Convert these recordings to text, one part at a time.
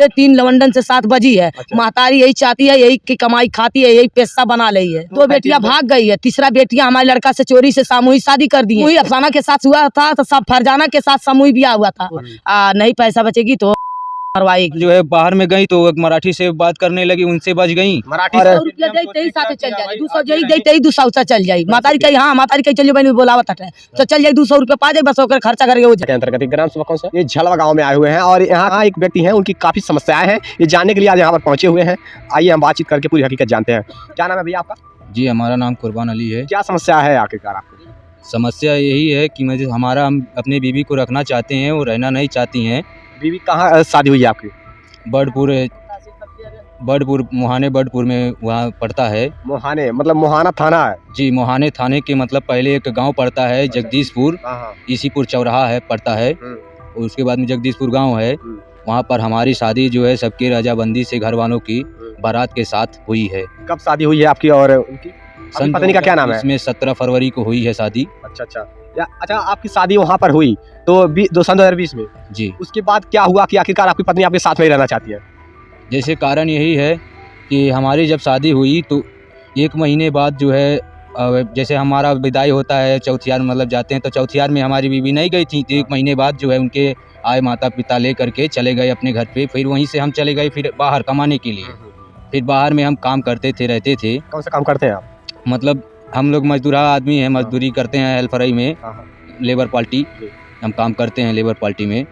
3 लवंडन से 7 बजी है। महतारी यही चाहती है, यही की कमाई खाती है, यही पैसा बना रही है। 2 बेटियां भाग गई है, तीसरा बेटियां हमारे लड़का से चोरी से सामूहिक शादी कर दी है। वही अफसाना के साथ हुआ था तो सब फरजाना के साथ सामूहिक ब्याह हुआ था। नहीं पैसा बचेगी तो मरवाएगी। जो है बाहर में गई तो मराठी से बात करने लगी, उनसे बच गई। मराठी 100 रुपया देते ही साथे चल जाए, 200 जई देते ही 200 चल जाए। मातारी कही हाँ, मातारी कही चलिए मैंने बोलावत है तो चल जाए, 200 रुपया पा जाए, बस होकर खर्चा करके हो जाए। अंतर्गत ग्राम सभा कौन सा ये झलवा गांव में आए हुए हैं और यहाँ एक व्यक्ति हैं, उनकी काफी समस्याएं हैं। ये जानने के लिए आज यहाँ पर पहुंचे हुए हैं। आइए हम बातचीत करके पूरी हकीकत जानते हैं। क्या नाम है भैया आपका? जी, हमारा नाम कुर्बान अली है। क्या समस्या है आखिरकार आपको? समस्या यही है कि हम अपने बीवी को रखना चाहते हैं, वो रहना नहीं चाहती हैं। बीवी कहाँ शादी हुई है आपकी? बर्डपुर मोहाने बर्डपुर में वहाँ पड़ता है। मोहाने मतलब मोहाना थाना है? जी, मोहाने थाने के मतलब पहले एक गांव पड़ता है जगदीशपुर, इसीपुर चौराहा है पड़ता है। उसके बाद में जगदीशपुर गांव है। वहाँ पर हमारी शादी जो है सबकी रजाबंदी से घर वालों की बारात के साथ हुई है। कब शादी हुई है आपकी और उनकी? पत्नी का क्या नाम है? इसमें 17 फरवरी को हुई है शादी। अच्छा, आपकी शादी वहाँ पर हुई तो 2020 में? जी। उसके बाद क्या हुआ कि आखिरकार आपकी पत्नी आपके साथ में रहना चाहती है? जैसे कारण यही है कि हमारी जब शादी हुई तो 1 महीने बाद जो है जैसे हमारा विदाई होता है चौथियार मतलब जाते हैं, तो चौथियार में हमारी बीवी नहीं गई थी। तो 1 महीने बाद जो है उनके आए माता पिता ले करके चले गए अपने घर पे। फिर वहीं से हम चले गए फिर बाहर कमाने के लिए। फिर बाहर में हम काम करते थे, रहते थे। कौन सा काम करते हैं आप? मतलब हम लोग मजदूरा आदमी हैं, मजदूरी करते हैं हेल्पराई में, लेबर पार्टी हम काम करते हैं लेबर पार्टी में।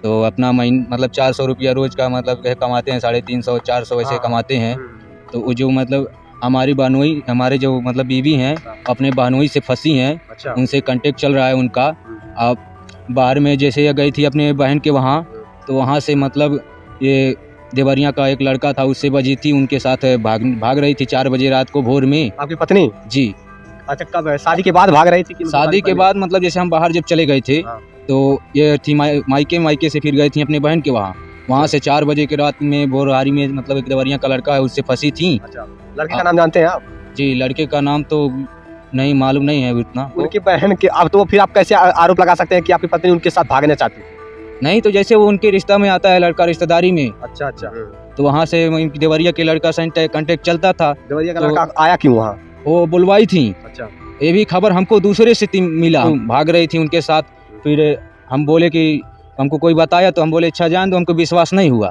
तो अपना मतलब 400 रुपया रोज का मतलब कमाते हैं, 350 400 ऐसे कमाते हैं। तो वो जो मतलब हमारी बहनोई हमारे जो मतलब बीवी हैं अपने बहनोई से फंसी हैं। उनसे कांटेक्ट चल रहा है उनका। अब बाहर में जैसे ये गई थी अपने बहन के वहाँ, तो वहाँ से मतलब ये देवरिया का एक लड़का था, उससे बजी थी, उनके साथ भाग रही थी 4 बजे रात को भोर में। आपकी पत्नी? जी। अच्छा, कब शादी के बाद भाग रही थी? शादी के बाद मतलब जैसे हम बाहर जब चले गए थे तो ये थी मायके से फिर गई थी अपने बहन के वहाँ से 4 बजे के रात में बोरहारी में मतलब एक देवरिया का लड़का है, उससे फंसी थी। अच्छा, लड़के का नाम जानते हैं आप? जी, लड़के का नाम तो नहीं मालूम नहीं है उतना। उनकी बहन के अब तो फिर आप कैसे आरोप लगा सकते हैं कि आपकी पत्नी उनके साथ भागना चाहती है? नहीं, तो जैसे वो उनके रिश्ता में आता है लड़का रिश्तेदारी में। अच्छा। तो वहाँ से देवरिया के लड़का से कांटेक्ट चलता था। देवरिया का लड़का आया क्यों वहाँ? वो बुलवाई थी। अच्छा, ये भी खबर हमको दूसरे से मिला, भाग रही थी उनके साथ। फिर हम बोले कि हमको कोई बताया तो हम बोले अच्छा जान दो, हमको विश्वास नहीं हुआ।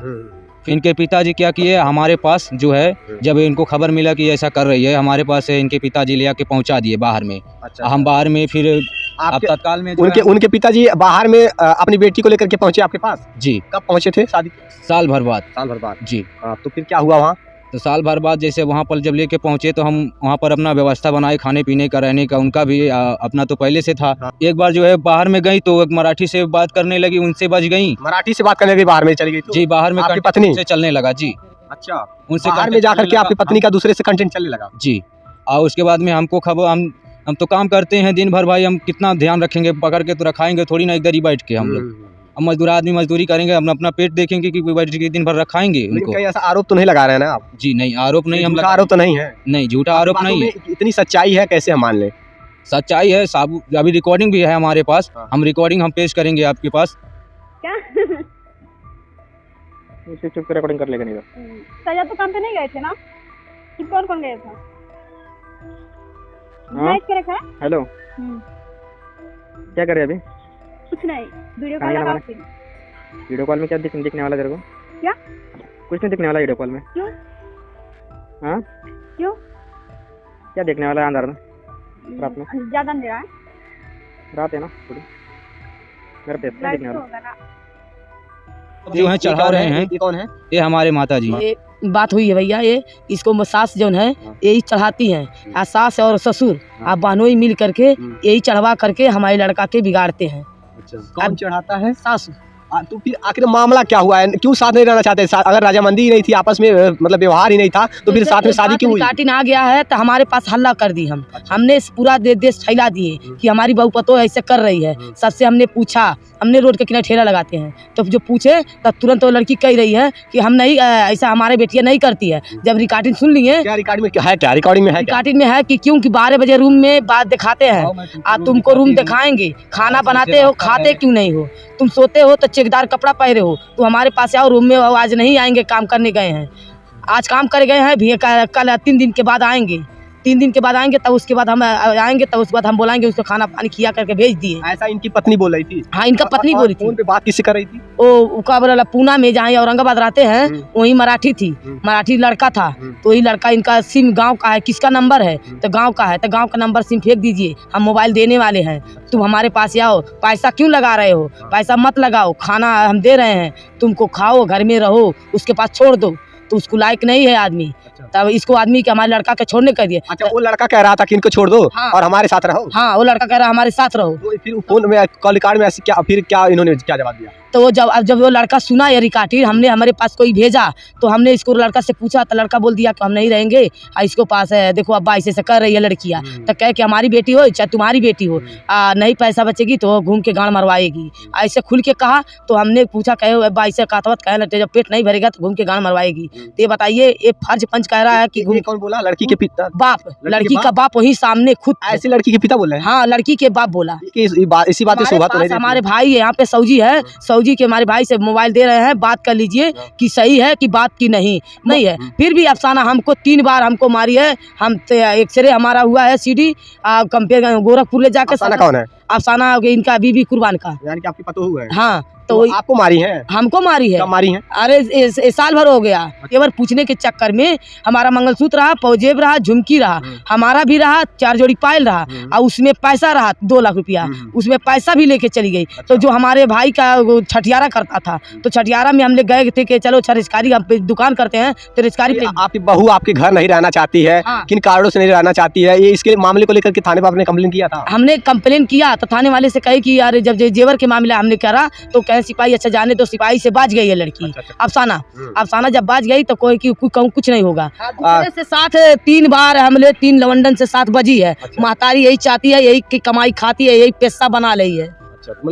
फिर इनके पिताजी क्या किए, हमारे पास जो है जब इनको खबर मिला कि ऐसा कर रही है, हमारे पास इनके पिताजी ले आके पहुंचा दिए बाहर में। अच्छा। हम बाहर में फिर आप तत्काल में उनके पिताजी बाहर में अपनी बेटी को लेकर के पहुंचे आपके पास? जी। कब पहुंचे थे शादी? साल भर बाद जी। तो फिर क्या हुआ वहाँ? तो साल भर बाद जैसे वहाँ पर जब लेके पहुँचे तो हम वहाँ पर अपना व्यवस्था बनाए, खाने पीने का, रहने का, उनका भी अपना तो पहले से था। एक बार जो है बाहर में गई तो एक मराठी से बात करने लगी, उनसे बच गई। मराठी से बात करने के बाहर में चली गई? जी, बाहर में आपकी पत्नी से चलने लगा। जी। अच्छा, उनसे बाहर में जाकर के आपकी पत्नी का दूसरे से कंटेंट चलने लगा? जी। और उसके बाद में हमको खबर हम तो काम करते हैं दिन भर भाई, हम कितना ध्यान रखेंगे, पकड़ के तो रखाएंगे थोड़ी ना इधर ही बैठ के। हम लोग हम मजदूर आदमी मजदूरी करेंगे, हम अपना पेट देखेंगे कि बैठ के दिन भर रखाएंगे उनको। ऐसा आरोप तो नहीं लगा रहे हैं ना आप? जी नहीं, आरोप नहीं, हम आरोप तो नहीं है? नहीं, झूठा आरोप नहीं है। इतनी सच्चाई है कैसे हम मान लें? सच्चाई है साहब, अभी रिकॉर्डिंग भी है हमारे पास। हम रिकॉर्डिंग हम पेश करेंगे आपके पास। क्या चुप रिकॉर्डिंग कर लेगा? नहीं सजा तो काम पे नहीं गए थे ना? कौन गए थे? हेलो, क्या कर रहे हैं अभी? कुछ नहीं, वीडियो कॉल लगा रही। वीडियो कॉल में क्या दिखने वाला तेरे को? क्या? कुछ नहीं दिखने वाला वीडियो कॉल में। क्यों? हाँ, क्यों? क्या देखने वाला है अंदर में? रात में ज्यादा अंधेरा है, रात है ना थोड़ी, मेरे पे क्या देखने वाला जो है चढ़ा रहे हैं। ये कौन है? ये हमारे माता जी। ये बात हुई है भैया, ये इसको सास जो है यही चढ़ाती हैं। सास और ससुर आप बहनोई मिल करके यही चढ़वा करके हमारे लड़का के बिगाड़ते हैं। अच्छा, कौन चढ़ाता है? सासू। तो फिर आखिर मामला क्या हुआ है? क्यों साथ नहीं रहना चाहते? अगर राजामंदी ही नहीं थी, आपस में मतलब व्यवहार ही नहीं था, तो फिर साथ में शादी क्यों हुई? काटिन आ गया है तो हमारे पास हल्ला कर दी। हमने पूरा देश फैला दिए कि हमारी बहू पतो ऐसे कर रही है। सबसे हमने पूछा हमने रोड के किनारे ठेला लगाते हैं। तो जो पूछे तब तुरंत वो लड़की कह रही है कि हम नहीं, ऐसा हमारे बेटियाँ नहीं करती है। जब रिकॉर्डिंग सुन लिए, क्या रिकॉर्डिंग में क्या है, क्या रिकॉर्डिंग में है, रिकॉर्डिंग में है कि क्योंकि 12 बजे रूम में बात दिखाते हैं, आप तुमको रूम दिखाएंगे, खाना बनाते हो, खाते क्यों नहीं हो, तुम सोते हो तो चेकदार कपड़ा पहरे हो, तो हमारे पास आओ रूम में, आज नहीं आएंगे, काम करने गए हैं, आज काम कर गए हैं भी, कल 3 दिन के बाद आएंगे, 3 दिन के बाद आएंगे, तब उसके बाद हम आएंगे, तब उसके बाद हम बोलाएंगे, उसको खाना पानी खिया करके भेज दिए। ऐसा इनकी पत्नी बोल रही थी? हाँ, इनका पत्नी बोली थी। फोन पे बात किससे कर रही थी? वो क्या बोला, पूना में जहाँ औरंगाबाद रहते हैं वही मराठी थी, मराठी लड़का था, तो वही लड़का, इनका सिम गांव का है, किसका नंबर है तो गांव का है, तो गांव का नंबर सिम फेंक दीजिए, हम मोबाइल देने वाले हैं, तुम हमारे पास आओ, पैसा क्यों लगा रहे हो, पैसा मत लगाओ, खाना हम दे रहे हैं, तुमको खाओ, घर में रहो, उसके पास छोड़ दो, तो उसको लायक नहीं है आदमी। तब इसको आदमी के हमारे लड़का के छोड़ने कर दिए। अच्छा, वो लड़का कह रहा था कि इनको छोड़ दो और हमारे साथ रहो। हाँ, वो लड़का कह रहा हमारे साथ रहो। तो फिर फोन में कॉल रिकॉर्ड में ऐसे क्या, फिर क्या इन्होंने क्या जवाब दिया? तो वो जब वो लड़का सुना ये रिकॉर्डिंग, हमने हमारे पास कोई भेजा, तो हमने इसको लड़का से पूछा, तो लड़का बोल दिया कि हम नहीं रहेंगे, इसको पास है, देखो अब्बा ऐसे कर रही है लड़कियाँ, तो कह कि हमारी बेटी हो चाहे तुम्हारी बेटी हो, नहीं पैसा बचेगी तो घूम के गांड मरवाएगी, ऐसे खुल के कहा। तो हमने पूछा, कहे अब्बा ऐसे कहत कहे लगते, जब पेट नहीं भरेगा तो घूम के गांड मरवाएगी। तो ये बताइए, ये फर्ज पंच कह रहा है कि कौन बोला? लड़की के पिता? बाप, लड़की का बाप वही सामने खुद, ऐसी लड़की के पिता बोल रहे हैं? हाँ, लड़की के बाप बोला। इसी बात शोभा तो नहीं। हमारे भाई यहाँ पे सऊजी है, सऊजी के हमारे भाई से मोबाइल दे रहे हैं, बात कर लीजिए कि सही है कि बात की नहीं है। फिर भी अफसाना हमको 3 बार हमको मारी है, हम एक्सरे हमारा हुआ है सीडी कंपेयर गोरखपुर ले जाके। अफसाना कौन है? अफसाना इनका बीबी कुर्बान का, यानी कि आपकी पतो हुआ है? हाँ, तो आपको मारी है? हमको मारी है। कब मारी है? अरे साल भर हो गया। ये बार पूछने के चक्कर में हमारा मंगलसूत्र रहा, पौजेब रहा, झुमकी रहा, हमारा भी रहा, 4 जोड़ी पायल रहा, और उसमें पैसा रहा 2 लाख रुपया, उसमें पैसा भी लेके चली गई। तो जो हमारे भाई का छठियारा करता था, तो छठियारा में हम लोग गए थे कि चलो रिस्कारी दुकान करते हैं, तो रिस्कारी। आपकी बहू आपके घर नहीं रहना चाहती है, किन कारणों से नहीं रहना चाहती है, ये इसके मामले को लेकर के थाने पर आपने कंप्लेन किया था? हमने कंप्लेन किया, तो थाने वाले से कहे कि यार, जब जेवर के मामला हमने करा, तो कहे सिपाही अच्छा जाने, तो सिपाही से बाज गई है लड़की। अफसाना जब बाज गई तो कोई कुछ नहीं होगा। से साथ 3 बार हमले 3 लवंडन से 7 बजी है। महतारी यही चाहती है, यही की कमाई खाती है, यही पैसा बना रही है।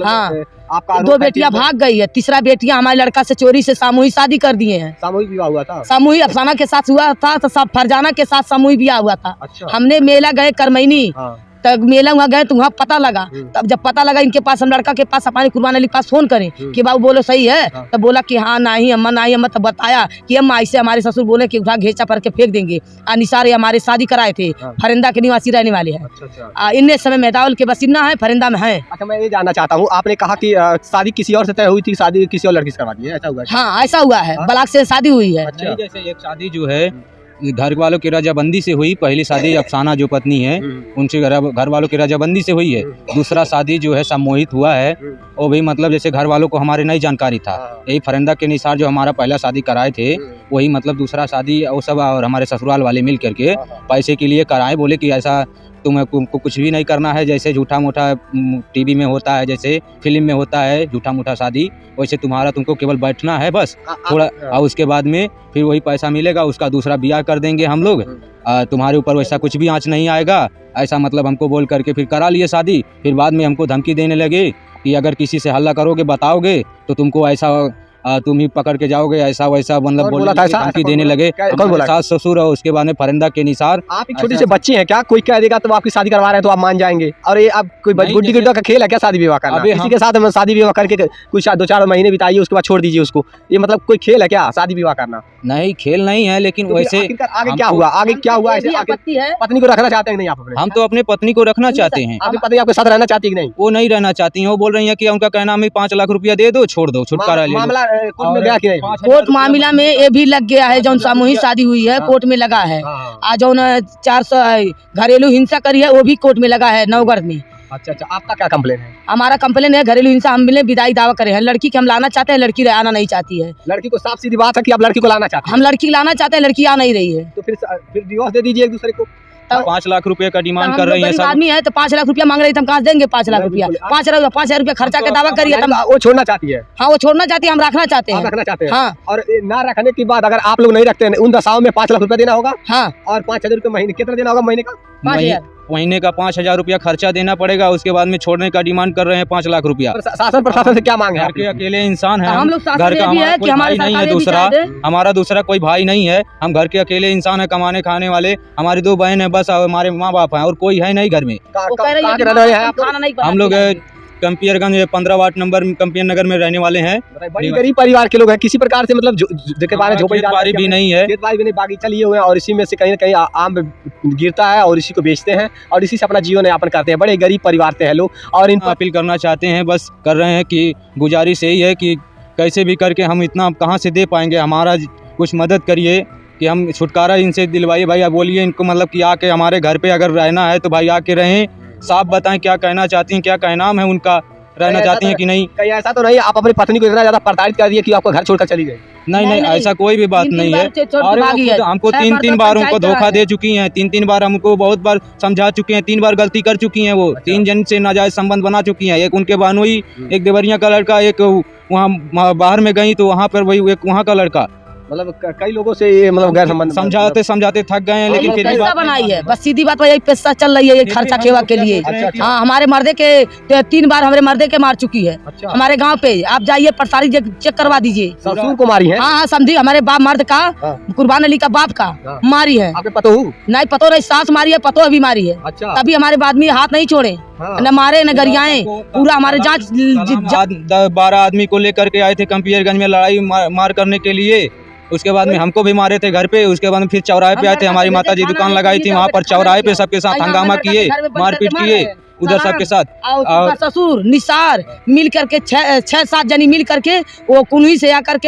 हाँ, आपका 2 बेटियां भाग गई है, तीसरा बेटियां हमारे लड़का से चोरी से सामूहिक शादी कर दिए हैं। सामूहिक विवाह हुआ था? सामूहिक अफसाना के साथ हुआ था, तो सब फरजाना के साथ सामूहिक विवाह हुआ था। हमने मेला गए करमैनी, तब मेला वहाँ गए तो वहाँ पता लगा, तब जब पता लगा इनके पास, हम लड़का के पास अपने कुर्बान अली के पास फोन करें कि बाबू बोलो सही है, तब बोला कि हाँ नहीं अम्मा, नहीं अम्मा। तब बताया कि अम्मा ऐसे हमारे ससुर बोले कि उठा घेचा भर के फेंक देंगे। निसार हमारे शादी कराए थे, फरिंदा के निवासी रहने वाले हैं। इन्ने समय मैदाउल के बसिन्ना है, फरिंदा में है। अच्छा, मैं ये जानना चाहता हूँ, आपने कहा कि शादी किसी और से तय हुई थी, शादी किसी और लड़की से करवा दी है, ऐसा हुआ? हाँ, ऐसा हुआ है, बलाक से शादी हुई है। जैसे एक शादी जो है घर वालों की रजाबंदी से हुई, पहली शादी अफसाना जो पत्नी है उनसे घर वालों की रजाबंदी से हुई है। दूसरा शादी जो है सम्मोहित हुआ है, वो भी मतलब जैसे घर वालों को हमारे नहीं जानकारी था, यही फरिंदा के निसार जो हमारा पहला शादी कराए थे, वही मतलब दूसरा शादी वो सब और हमारे ससुराल वाले मिल करके पैसे के लिए कराए। बोले कि ऐसा तुमको कुछ भी नहीं करना है, जैसे झूठा मूठा टीवी में होता है, जैसे फिल्म में होता है झूठा मूठा शादी, वैसे तुमको केवल बैठना है बस थोड़ा, और उसके बाद में फिर वही पैसा मिलेगा, उसका दूसरा ब्याह कर देंगे हम लोग, तुम्हारे ऊपर वैसा कुछ भी आँच नहीं आएगा, ऐसा मतलब हमको बोल करके फिर करा लिए शादी। फिर बाद में हमको धमकी देने लगे कि अगर किसी से हल्ला करोगे, बताओगे तो तुमको ऐसा तुम ही पकड़ के जाओगे, ऐसा वैसा मतलब बोला था, धमकी देने लगे। सास ससुर और उसके बाद में फरिंदा के निसार। आप एक छोटे से बच्चे हैं क्या, कोई कह देगा तो आपकी शादी करवा रहे हैं तो आप मान जाएंगे? और ये आप कोई गुड्डी गुड्डा का खेल है क्या शादी विवाह करना? किसी के साथ शादी विवाह करके कुछ 2-4 महीने बिताइए, उसके बाद छोड़ दीजिए उसको, ये मतलब कोई खेल है क्या शादी विवाह करना? नहीं, खेल नहीं है, लेकिन वैसे आगे क्या हुआ? आगे क्या हुआ? पत्नी को रखना चाहते हैं नहीं आप? हम तो अपने पत्नी को रखना चाहते हैं। आपकी पत्नी आपके साथ रहना चाहती है कि नहीं? वो नहीं रहना चाहती है, वो बोल रही है कि उनका कहना है 5 लाख रुपया दे दो, छोड़ दो, छुटकारा ले लो। मामला कोर्ट में गया कि नहीं? कोर्ट मामला में ये भी लग गया है, जो सामूहिक शादी हुई है कोर्ट में लगा है, आज जो 400 घरेलू हिंसा करी है वो भी कोर्ट में लगा है नवगढ़ में। अच्छा, आपका क्या कंप्लेन है? हमारा कंप्लेन है घरेलू हिंसा, हम विदाई दावा करे हैं, लड़की के हम लाना चाहते हैं, लड़की आना नहीं चाहती है। लड़की को साफ सीधी बात है कि आप लड़की को लाना चाहते हैं? हम लड़की लाना चाहते हैं, लड़की आ नहीं रही है। तो फिर डिवोर्स दे दीजिए एक दूसरे को। तो 5 लाख रुपए का डिमांड हम कर लोग रही है गरीब सब। आदमी है तो 5 लाख रुपया मांग रही है, हम कहाँ से देंगे 5 लाख रुपया? 5 रुपया खर्चा के दावा करिए। वो छोड़ना चाहती है, हाँ वो छोड़ना चाहती है, हम रखना चाहते आप हैं। रखना चाहते हैं। हाँ और ना रखने के बाद अगर आप लोग नहीं रखते हैं उन दशाओं में 5 लाख रुपया देना होगा हाँ और 5,000 रुपये महीने, कितना देना होगा महीने का? 5,000। महीने का 5,000 रुपया खर्चा देना पड़ेगा। उसके बाद में छोड़ने का डिमांड कर रहे हैं 5 लाख रुपया। शासन प्रशासन से क्या मांग है घर के आपकी? अकेले इंसान है, हम लोग शासन घर ये का भी है हमारा कि कोई हमारे भाई नहीं है, सरकार ये भी दूसरा चाहते हैं। हमारा दूसरा कोई भाई नहीं है। हम घर के अकेले इंसान है, कमाने खाने वाले। हमारी 2 बहन है बस, हमारे माँ बाप हैं और कोई है नहीं घर में। वो कह रही कहाँ है के कि रहने वाले हैं आप लोग? खाना नहीं बना हम लोग के कंपियरगंज 15 वार्ड नंबर कंपियर नगर में रहने वाले हैं। बड़ी गरीब परिवार के लोग हैं, किसी प्रकार से मतलब के बारे झोपड़ी बारी भी नहीं है। खेत बाड़ी भी नहीं, बागीचा लिए हुए हैं और इसी में से कहीं ना कहीं आम गिरता है और इसी को बेचते हैं और इसी से अपना जीवन यापन करते हैं। बड़े गरीब परिवार से हैं लोग और इन अपील करना चाहते हैं, बस कर रहे हैं कि गुजारिश यही है कि कैसे भी करके हम इतना कहाँ से दे पाएंगे, हमारा कुछ मदद करिए कि हम छुटकारा इनसे दिलवाइए। भाई आप बोलिए इनको, मतलब कि आके हमारे घर पे अगर रहना है तो भाई आके रहें, साफ बताएं क्या कहना चाहती हैं, क्या कहना है उनका, रहना चाहती हैं कि नहीं। कहीं ऐसा तो नहीं आप अपनी पत्नी को इतना ज्यादा प्रताड़ित कर दिए कि आपको घर छोड़कर चली गई? नहीं, ऐसा कोई भी बात नहीं है। और हमको 3 बार उनको धोखा दे चुकी हैं, 3 बार हमको बहुत बार समझा चुके हैं, 3 बार गलती कर चुकी हैं वो। 3 जन से नाजायज संबंध बना चुकी हैं, एक उनके बानोई, एक देवरिया का लड़का, एक वहाँ बाहर में गई तो वहाँ पर वही एक वहाँ का लड़का। मतलब कई लोगों से ये मतलब गैर संबंध समझाते थक गए हैं, लेकिन फिर भी पैसा बनाई है। बस सीधी बात, यही पैसा चल रही है, ये खर्चा खेवा के लिए। हाँ हमारे मर्दे के 3 बार हमारे मर्दे के मार चुकी है हमारे गांव पे। आप जाइए प्रसारी चेक करवा दीजिए। ससुर को मारी है? हाँ समझी, हमारे बाप मर्द का, कुर्बान अली का बाप का मारी है। आपके पतो हूँ? नहीं पतो रही, सास मारी है, पतो भी मारी है। अच्छा। तभी हमारे आदमी हाथ नहीं छोड़े, न मारे न गरियाए, पूरा हमारे जांच 12 आदमी को लेकर के आए थे कंपियरगंज में लड़ाई मार करने के लिए। उसके बाद में हमको भी मारे थे घर पे। उसके बाद में फिर चौराहे पे आए थे, हमारी माता जी दुकान लगाई थी, वहाँ पर चौराहे पे सबके साथ हंगामा किए, मारपीट किए उधर सबके साथ। और ससुर निसार मिल करके 6-7 जनी मिल करके वो कुनवी से आकर के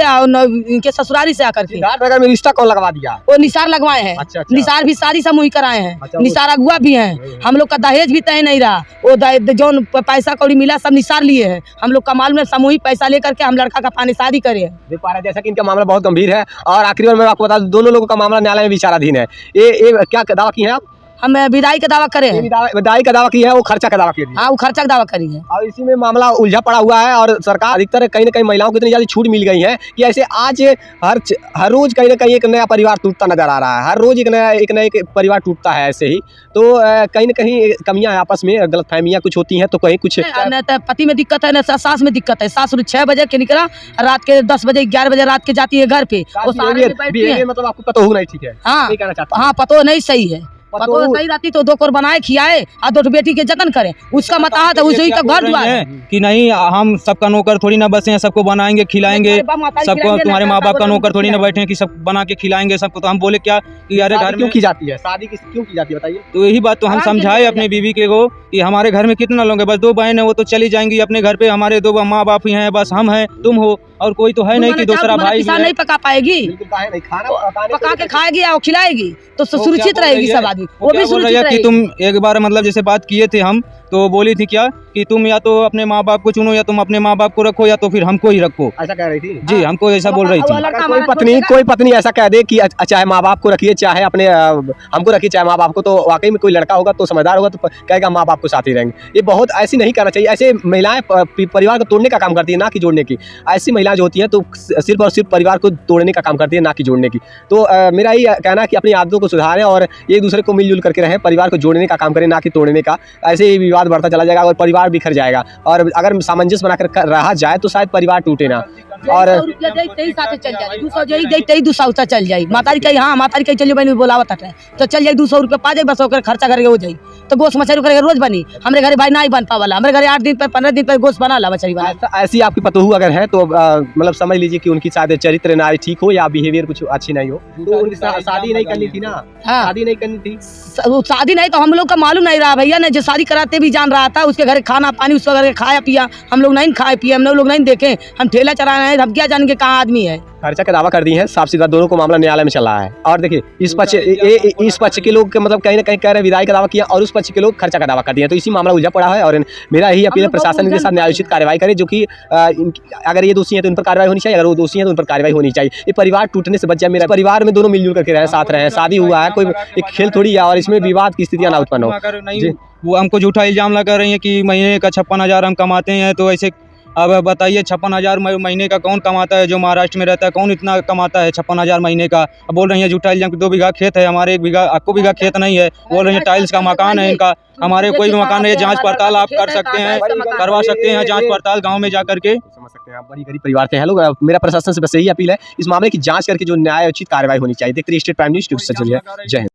इनके ससुरारी से आकर के नगर में रिश्ता कौन लगवा दिया? वो निसार लगवाए हैं। अच्छा। निसार भी शादी समूह कराए हैं। अच्छा, निसार अगुआ भी हैं। हम लोग का दहेज भी तय नहीं रहा, वो जो पैसा कौड़ी मिला सब निसार लिए हैं। हम लोग का मालूम है, सामूहिक पैसा लेकर के हम लड़का का पानी शादी करे हैं। देख पा रहे हैं जैसा कि इनका मामला बहुत गंभीर है और आखिरी बार मैं आपको बता दूं दोनों लोगों का मामला न्यायालय में विचाराधीन है। ये क्या दावा की है आप? हम विदाई का दावा करे हैं। विदाई का दावा की है, वो खर्चा का दावा की है। हाँ वो खर्चा का दावा करी है और इसी में मामला उलझा पड़ा हुआ है और सरकार अधिकतर कहीं ना कहीं महिलाओं को इतनी ज्यादा छूट मिल गई है कि ऐसे आज हर रोज कहीं ना कहीं एक नया परिवार टूटता नजर आ रहा है। हर रोज एक नया एक परिवार टूटता है ऐसे ही। तो कहीं ना कहीं कमियां आपस में गलतफहमियां कुछ होती हैं, तो कहीं कुछ न तो पति में दिक्कत है, न सास में दिक्कत है। सास 6 बजे के निकला, रात के 10 बजे 11 बजे रात के जाती है घर पे। वो सारे बैठती है। मतलब आपको पता हो नहीं, ठीक है? हाँ नहीं कहना चाहता। हाँ पतो नहीं सही है, पतो सही रहती तो 2 कोर बनाए खियाए और 2 बेटी के जतन करे। उसका मताहत है, उसी का घर द्वार है कि नहीं हम सबका नौकर थोड़ी ना बसे हैं, सबको बनाएंगे खिलाएंगे सबको। तुम्हारे माँ बाप का नौकर थोड़ी ना बैठे हैं कि सब बना के खिलाएंगे सबको। तो हम बोले क्या कि अरे घर क्यों की जाती है शादी, क्यों की जाती है बताइए? तो यही बात तो हम समझाए अपने बीवी के को कि हमारे घर में कितना लोग हैं, बस 2 बहन है, वो तो चली जाएंगी अपने घर पे। हमारे 2 माँ बाप ही हैं, बस हम हैं, तुम हो और कोई तो है नहीं कि दूसरा भाई भी है। नहीं पका पाएगी, पका के खाएगी और खिलाएगी तो सुरक्षित रहेगी सब आदमी। वो भी सुरक्षित कि तुम एक बार मतलब जैसे बात किए थे हम, तो बोली थी क्या कि तुम या तो अपने माँ बाप को चुनो, या तुम अपने माँ बाप को रखो, या तो फिर हमको ही रखो। ऐसा कह रही थी जी, हमको ऐसा बोल रही थी। कोई पत्नी ऐसा कह दे कि चाहे माँ बाप को रखिए, चाहे अपने हमको रखिए, चाहे माँ बाप को, तो वाकई में कोई लड़का होगा तो समझदार होगा तो कहेगा माँ बाप को साथ ही रहेंगे। ये बहुत ऐसी नहीं करना चाहिए। ऐसे महिलाएं परिवार को तोड़ने का काम करती है, ना कि जोड़ने की। ऐसी महिलाएं जो होती हैं तो सिर्फ और सिर्फ परिवार को तोड़ने का काम करती है, ना कि जोड़ने की। तो मेरा ये कहना है कि अपनी आदतों को सुधारें और एक दूसरे को मिलजुल करके रहें, परिवार को जोड़ने का काम करें, ना कि तोड़ने का। ऐसे ही विवाद बढ़ता चला जाएगा और परिवार बिखर जाएगा। और अगर सामंजस्य बनाकर रहा जाए तो शायद परिवार टूटे ना। और 200 चल जाए। मातारी कही हाँ, मातारी कही चलिए बहन बोलावत है तो चल जाए, 200 रुपये पा जाए, बस होकर खर्चा करके हो जाए। तो गोश्त मछली करके रोज बनी। हमारे घर भाई नहीं बन पावाला, हमारे घर 8 दिन पर 15 दिन पर गोश्त बना ला मछली बना। ऐसी आपकी पतोहू अगर है तो मतलब समझ लीजिए कि उनकी शायद चरित्र ना ठीक हो या बिहेवियर कुछ अच्छी नहीं हो, तो उनकी शादी नहीं करनी थी ना। हाँ शादी नहीं करनी थी। शादी नहीं तो हम लोग का मालूम नहीं रहा भैया ने, जो शादी कराते भी जान रहा था। उसके घर खाना पानी उसके घर खाया पिया, हम लोग नहीं खाए पिए, हम लोग नहीं देखे। हम ठेला चला हैं, हम क्या जानेंगे कहाँ आदमी है। खर्चा का दावा कर दी है, साफ सी बात, दोनों को मामला न्यायालय में चल रहा है। और देखिए इस पक्ष के लोग मतलब कहीं ना कहीं कह रहे विदाई का दावा किया और उस पक्ष के लोग खर्चा का दावा कर दिया, तो इसी मामला उलझा पड़ा है। और मेरा यही अपील है प्रशासन के साथ न्यायोचित कार्रवाई करे, जो कि अगर ये दोषी है तो उन पर कार्रवाई होनी चाहिए, अगर वो दोषी है तो उन पर कार्रवाई होनी चाहिए। ये परिवार टूटने से बच जाए। मेरा परिवार में दोनों मिलजुल करके रहे, साथ रहे, शादी हुआ है, कोई एक खेल थोड़ी है और इसमें विवाद की स्थितियां ना उत्पन्न हो। जी। वो हमको झूठा इल्जाम लगा रही है कि महीने का 56,000 हम कमाते हैं, तो ऐसे अब बताइए 56,000 महीने का कौन कमाता है? जो महाराष्ट्र में रहता है कौन इतना कमाता है 56,000 महीने का? अब बोल रही है झूठा इल्जाम कि 2 बीघा खेत है हमारे, 1 बीघा आपको बीघा खेत नहीं है। बोल रही है टाइल्स का मकान है इनका, हमारे कोई भी मकान नहीं है। जांच पड़ताल आप कर सकते हैं, करवा सकते हैं जांच पड़ताल गाँव में जा करके। समझ सकते हैं आप, बड़ी गरीब परिवार से हैं लोग। मेरा प्रशासन से बस यही अपील है, इस मामले की जांच करके जो न्यायोचित कार्रवाई होनी चाहिए। देखते रहिए स्टेट प्राइम न्यूज़, जय हिंद।